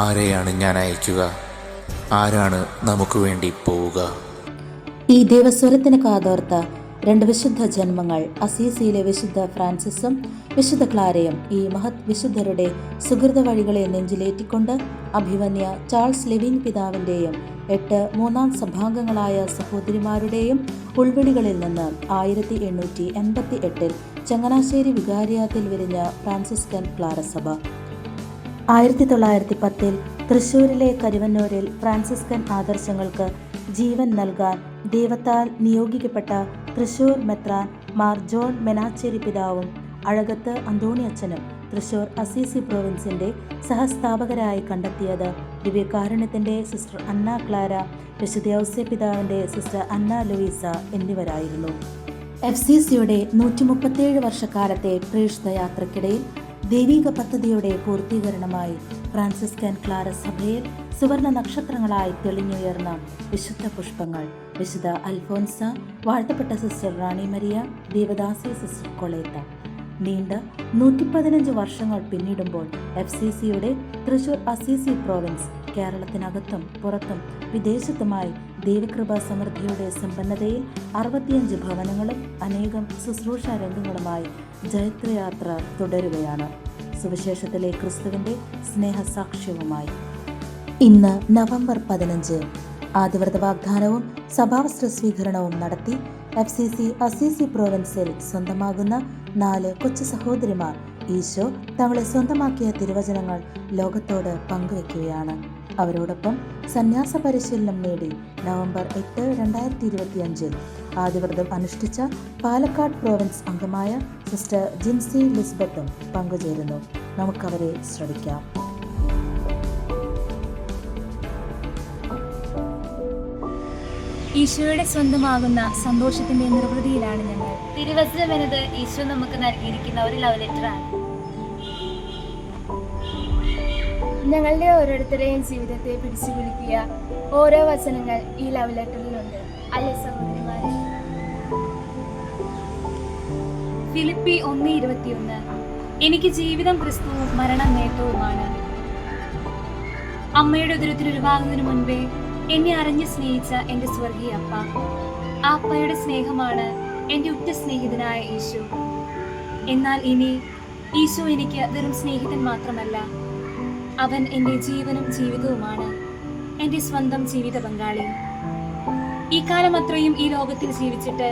ആരെയാണ് ഞാൻ അയക്കുക? ആരാണ് നമുക്ക് വേണ്ടി പോവുക? ഈ ദേവസ്വരത്തിന് കാതോർത്ത രണ്ട് വിശുദ്ധ ജന്മങ്ങൾ, അസീസിയിലെ വിശുദ്ധ ഫ്രാൻസിസും വിശുദ്ധ ക്ലാരയും, ഈ മഹത് വിശുദ്ധരുടെ സുഹൃത വഴികളെ നെഞ്ചിലേറ്റിക്കൊണ്ട് അഭിവന്യ ചാൾസ് ലെവിൻ പിതാവിൻ്റെയും 8 മൂന്നാം സഭാംഗങ്ങളായ സഹോദരിമാരുടെയും ഉൾവിളികളിൽ നിന്ന് 1888 ചങ്ങനാശ്ശേരി വികാരിയാത്തിൽ വിരിഞ്ഞ ഫ്രാൻസിസ്കൻ ക്ലാരസഭ 1910 തൃശ്ശൂരിലെ കരുവന്നൂരിൽ ഫ്രാൻസിസ്കൻ ആദർശങ്ങൾക്ക് ജീവൻ നൽകാൻ ദൈവത്താൽ നിയോഗിക്കപ്പെട്ട തൃശ്ശൂർ മെത്രാൻ മാർ ജോൺ മെനാച്ചേരി പിതാവും അഴകത്ത് അന്തോണിയച്ചനും തൃശ്ശൂർ അസീസി പ്രൊവിൻസിൻ്റെ സഹസ്ഥാപകരായി കണ്ടെത്തിയത് ദിവ്യകാരുണ്യത്തിൻ്റെ സിസ്റ്റർ അന്ന ക്ലാര, വിശുദ്ധ ഔസേ പിതാവിൻ്റെ സിസ്റ്റർ അന്ന ലൂയിസ എന്നിവരായിരുന്നു. FCCയുടെ 137 വർഷക്കാലത്തെ പ്രേക്ഷിത യാത്രയ്ക്കിടയിൽ ദൈവിക പദ്ധതിയുടെ പൂർത്തീകരണമായി ഫ്രാൻസിസ്കൻ ക്ലാര സഭയിൽ സുവർണ നക്ഷത്രങ്ങളായി തെളിഞ്ഞുയർന്ന വിശുദ്ധ പുഷ്പങ്ങൾ, വിശുദ്ധ അൽഫോൻസ, വാഴ്ത്തപ്പെട്ട സിസ്റ്റർ റാണി മരിയ, ദേവദാസി സിസ്റ്റർ കൊളേത്ത. നീണ്ട 115 വർഷങ്ങൾ പിന്നിടുമ്പോൾ FCCയുടെ തൃശ്ശൂർ അസീസി പ്രോവിൻസ് കേരളത്തിനകത്തും പുറത്തും വിദേശത്തുമായി ദൈവകൃപാ സമൃദ്ധിയുടെ സമ്പന്നതയിൽ 65 ഭവനങ്ങളും അനേകം ശുശ്രൂഷ രംഗങ്ങളുമായി ജൈത്രയാത്ര തുടരുകയാണ്, സുവിശേഷത്തിലെ ക്രിസ്തുവിൻ്റെ സ്നേഹസാക്ഷ്യവുമായി. ഇന്ന് നവംബർ 15 ആദിവ്രത വാഗ്ദാനവും സഭാവസ്ത്ര സ്വീകരണവും നടത്തി FCC അസീസി പ്രോവിൻസിൽ സ്വന്തമാകുന്ന 4 കൊച്ചു സഹോദരിമാർ ഈശോ തങ്ങളെ സ്വന്തമാക്കിയ തിരുവചനങ്ങൾ ലോകത്തോട് പങ്കുവയ്ക്കുകയാണ്. അവരോടൊപ്പം സന്യാസ പരിശീലനം നേടി നവംബർ 8, 2025 ആദിവ്രതം അനുഷ്ഠിച്ച പാലക്കാട് പ്രോവിൻസ് അംഗമായ സിസ്റ്റർ ജിൻസി ലിസ്ബത്തും പങ്കുചേരുന്നു. നമുക്കവരെ ശ്രവിക്കാം. ഈശോയുടെ സ്വന്തമാകുന്ന സന്തോഷത്തിന്റെ നിർവൃതിയിലാണ് ഞങ്ങൾ. തിരുവചനം എന്നത് ഈശോ നമുക്ക് നൽകിയിരിക്കുന്ന ഒരു ലവ് ലെറ്ററാണ്. ഞങ്ങളുടെ ഓരോരുത്തരെയും ജീവിതത്തെ പിടിച്ചു കുലുക്കിയ ഓരോ വചനങ്ങൾ ഈ ലവ് ലെറ്ററിലുണ്ട്, അല്ലേ സഹോദരിമാരെ? ഫിലിപ്പി 1:21 എനിക്ക് ജീവിതം ക്രിസ്തുവും മരണം നേട്ടവുമാണ്. അമ്മയുടെ ഉദരത്തിൽ ഉരുവാകുന്നതിന് മുൻപേ എന്നെ അറിഞ്ഞ് സ്നേഹിച്ച എൻ്റെ സ്വർഗീയ അപ്പ, ആ അപ്പയുടെ സ്നേഹമാണ് എൻ്റെ ഉറ്റ സ്നേഹിതനായ ഈശോ. എന്നാൽ ഇനി ഈശോ എനിക്ക് വെറും സ്നേഹിതൻ മാത്രമല്ല, അവൻ എൻ്റെ ജീവനും ജീവിതവുമാണ്, എൻ്റെ സ്വന്തം ജീവിത പങ്കാളി. ഈ കാലം അത്രയും ഈ ലോകത്തിൽ ജീവിച്ചിട്ട്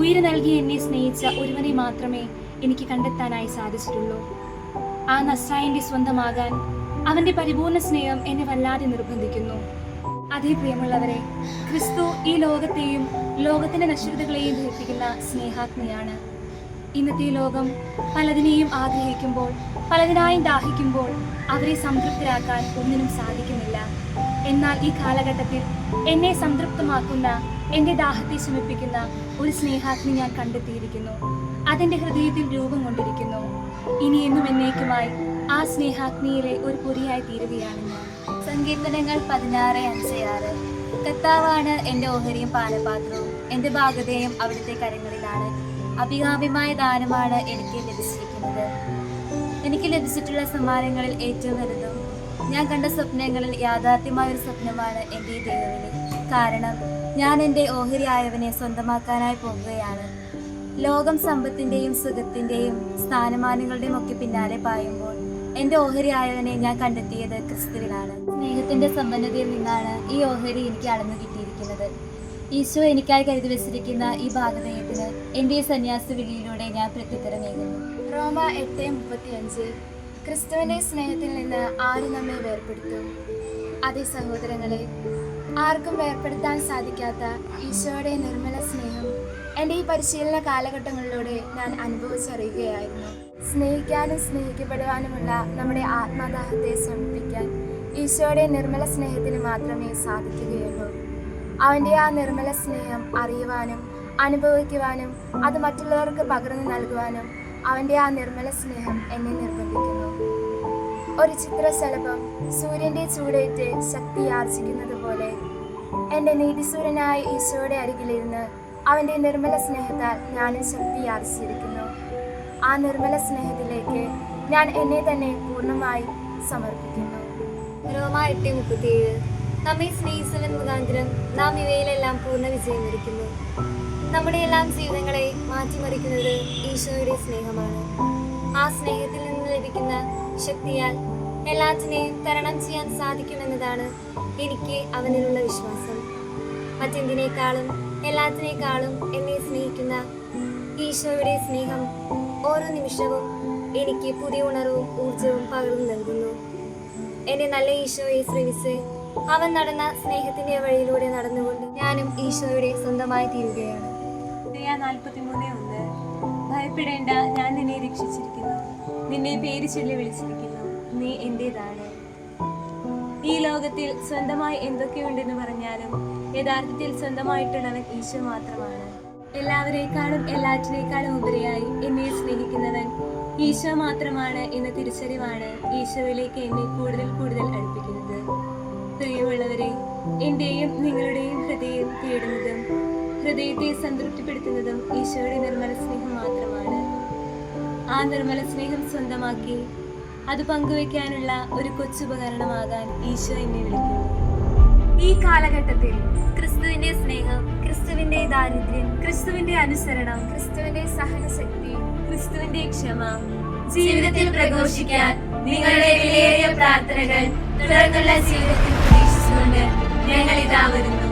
ഉയിര് നൽകി എന്നെ സ്നേഹിച്ച ഒരുവനെ മാത്രമേ എനിക്ക് കണ്ടെത്താനായി സാധിച്ചിട്ടുള്ളൂ. ആ നസ്രായന്റെ സ്വന്തമാകാൻ അവൻ്റെ പരിപൂർണ സ്നേഹം എന്നെ വല്ലാതെ നിർബന്ധിക്കുന്നു. അതേ പ്രിയമുള്ളവരെ, ക്രിസ്തു ഈ ലോകത്തെയും ലോകത്തിന്റെ നശ്വരതകളെയും ദഹിപ്പിക്കുന്ന സ്നേഹാഗ്നിയാണ്. ഇന്നത്തെ ലോകം പലതിനെയും ആഗ്രഹിക്കുമ്പോൾ, പലതിനായും ദാഹിക്കുമ്പോൾ അവരെ സംതൃപ്തരാക്കാൻ ഒന്നിനും സാധിക്കുന്നില്ല. എന്നാൽ ഈ കാലഘട്ടത്തിൽ എന്നെ സംതൃപ്തമാക്കുന്ന, എൻ്റെ ദാഹത്തെ ശമിപ്പിക്കുന്ന ഒരു സ്നേഹാഗ്നി ഞാൻ കണ്ടെത്തിയിരിക്കുന്നു. അതെൻ്റെ ഹൃദയത്തിൽ രൂപം കൊണ്ടിരിക്കുന്നു. ഇനി എന്നും എന്നേക്കുമായി ആ സ്നേഹാഗ്നിയിലെ ഒരു പൊരിയായി തീരുകയാണ് ഞാൻ. സങ്കീർത്തനങ്ങൾ 16:5 കർത്താവാണ് എൻ്റെ ഓഹരിയും പാനപാത്രവും, എൻ്റെ ഭാഗതയും അവിടുത്തെ കരങ്ങളിലാണ്. അഭികാമ്യമായ ദാനമാണ് എനിക്ക് ലഭിച്ചിരിക്കുന്നത്. എനിക്ക് ലഭിച്ചിട്ടുള്ള സമ്മാനങ്ങളിൽ ഏറ്റവും വലുതും ഞാൻ കണ്ട സ്വപ്നങ്ങളിൽ യാഥാർത്ഥ്യമായ ഒരു സ്വപ്നമാണ് എൻ്റെ ഈ ദൈവവിളി. കാരണം ഞാൻ എൻ്റെ ഓഹരിയായവനെ സ്വന്തമാക്കാനായി പോകുകയാണ്. ലോകം സമ്പത്തിൻ്റെയും സുഖത്തിൻ്റെയും സ്ഥാനമാനങ്ങളുടെയും ഒക്കെ പിന്നാലെ പായുമ്പോൾ എൻ്റെ ഓഹരിയായവനെ ഞാൻ കണ്ടെത്തിയത് ക്രിസ്തുവിലാണ്. സ്നേഹത്തിൻ്റെ സമ്പന്നതയിൽ നിന്നാണ് ഈ ഓഹരി എനിക്ക് അളന്നു കിട്ടിയിരിക്കുന്നത്. ഈശോ എനിക്കായി കരുതി വെച്ചിരിക്കുന്ന ഈ ഭാഗതയത്തിന് എൻ്റെ ഈ സന്യാസ വിളിയിലൂടെ ഞാൻ പ്രത്യുത്തരമേകുന്നു. റോമ 8:35 ക്രിസ്തുവിൻ്റെ സ്നേഹത്തിൽ നിന്ന് ആരും നമ്മെ വേർപെടുത്തും. അതേ സഹോദരങ്ങളെ, ആർക്കും വേർപെടുത്താൻ സാധിക്കാത്ത ഈശോയുടെ നിർമ്മല സ്നേഹം എൻ്റെ ഈ പരിശീലന കാലഘട്ടങ്ങളിലൂടെ ഞാൻ അനുഭവിച്ചറിയുകയായിരുന്നു. സ്നേഹിക്കാനും സ്നേഹിക്കപ്പെടുവാനുമുള്ള നമ്മുടെ ആത്മദാഹത്തെ ശമിപ്പിക്കാൻ ഈശോയുടെ നിർമ്മല സ്നേഹത്തിന് മാത്രമേ സാധിക്കുകയുള്ളൂ. അവൻ്റെ ആ നിർമ്മല സ്നേഹം അറിയുവാനും അനുഭവിക്കുവാനും അത് മറ്റുള്ളവർക്ക് പകർന്നു നൽകുവാനും അവൻ്റെ ആ നിർമ്മല സ്നേഹം എന്നെ നിർബന്ധിക്കുന്നു. ഒരു ചിത്രശലഭം സൂര്യൻ്റെ ചൂടേറ്റ് ശക്തി ആർജിക്കുന്നത് പോലെ എൻ്റെ നീതിസൂര്യനായ ഈശോയുടെ അരികിലിരുന്ന് അവൻ്റെ നിർമ്മല സ്നേഹത്താൽ ഞാനും ശക്തി ആർജിച്ചിരിക്കുന്നു. ആ നിർമ്മല സ്നേഹത്തിലേക്ക് ഞാൻ എന്നെ തന്നെ പൂർണ്ണമായി സമർപ്പിക്കുന്നു. 8:37 നമ്മെ സ്നേഹിച്ചവൻ മുഖാന്തരം നാം ഇവയിലെല്ലാം പൂർണ്ണ വിജയം വരിക്കുന്നു. നമ്മുടെ എല്ലാം ജീവിതങ്ങളെ മാറ്റിമറിക്കുന്നത് ഈശോയുടെ സ്നേഹമാണ്. ആ സ്നേഹത്തിൽ നിന്ന് ലഭിക്കുന്ന ശക്തിയാൽ എല്ലാറ്റിനെയും തരണം ചെയ്യാൻ സാധിക്കുമെന്നതാണ് എനിക്ക് അവനിലുള്ള വിശ്വാസം. മറ്റെന്തിനേക്കാളും എല്ലാത്തിനേക്കാളും എന്നെ സ്നേഹിക്കുന്ന ഈശോയുടെ സ്നേഹം ഓരോ നിമിഷവും എനിക്ക് പുതിയ ഉണർവും ഊർജവും പകർന്നു നൽകുന്നു. എന്റെ നല്ല ഈശോയെ ശ്രമിച്ച് അവൻ നടന്ന സ്നേഹത്തിന്റെ വഴിയിലൂടെ നടന്നുകൊണ്ട് ഞാനും ഈശോയുടെ സ്വന്തമായി തീരുകയാണ്. 43:1 ഭയപ്പെടേണ്ട, ഞാൻ നിന്നെ രക്ഷിച്ചിരിക്കുന്നു, നിന്നെ പേര് ചൊല്ലി വിളിച്ചിരിക്കുന്നു, നീ എന്റേതാണ്. ഈ ലോകത്തിൽ സ്വന്തമായി എന്തൊക്കെയുണ്ടെന്ന് പറഞ്ഞാലും യഥാർത്ഥത്തിൽ സ്വന്തമായിട്ടുള്ളവൻ ഈശോ മാത്രമാണ്. എല്ലാവരേക്കാളും എല്ലാറ്റിനേക്കാളും ഉപരിയായി എന്നെ സ്നേഹിക്കുന്നവൻ ഈശോ മാത്രമാണ് എന്ന തിരിച്ചറിവാണ് ഈശോയിലേക്ക് എന്നെ കൂടുതൽ കൂടുതൽ അടുപ്പിക്കുന്നത്. പ്രിയമുള്ളവരെ, എന്റെയും നിങ്ങളുടെയും ഹൃദയം തേടുന്നതും ഹൃദയത്തെ സംതൃപ്തിപ്പെടുത്തുന്നതും ഈശോയുടെ നിർമ്മല സ്നേഹം മാത്രമാണ്. ആ നിർമ്മല സ്നേഹം സ്വന്തമാക്കി അത് പങ്കുവെക്കാനുള്ള ഒരു കൊച്ചുപകരണമാകാൻ ഈശോ എന്നെ വിളിക്കുന്നു. ഈ കാലഘട്ടത്തിൽ ക്രിസ്തുവിന്റെ സ്നേഹം, ക്രിസ്തുവിന്റെ ദാരിദ്ര്യം, ക്രിസ്തുവിന്റെ അനുസരണം, ക്രിസ്തുവിന്റെ സഹനശക്തി, ക്രിസ്തുവിന്റെ ക്ഷമ ജീവിതത്തിൽ പ്രഘോഷിക്കാൻ നിങ്ങളുടെ വിലയേറിയ പ്രാർത്ഥനകൾ തുടർന്നുള്ള ജീവിതത്തിൽ പ്രതീക്ഷിച്ചുകൊണ്ട് ഞങ്ങൾ ഇതാ വരുന്നു.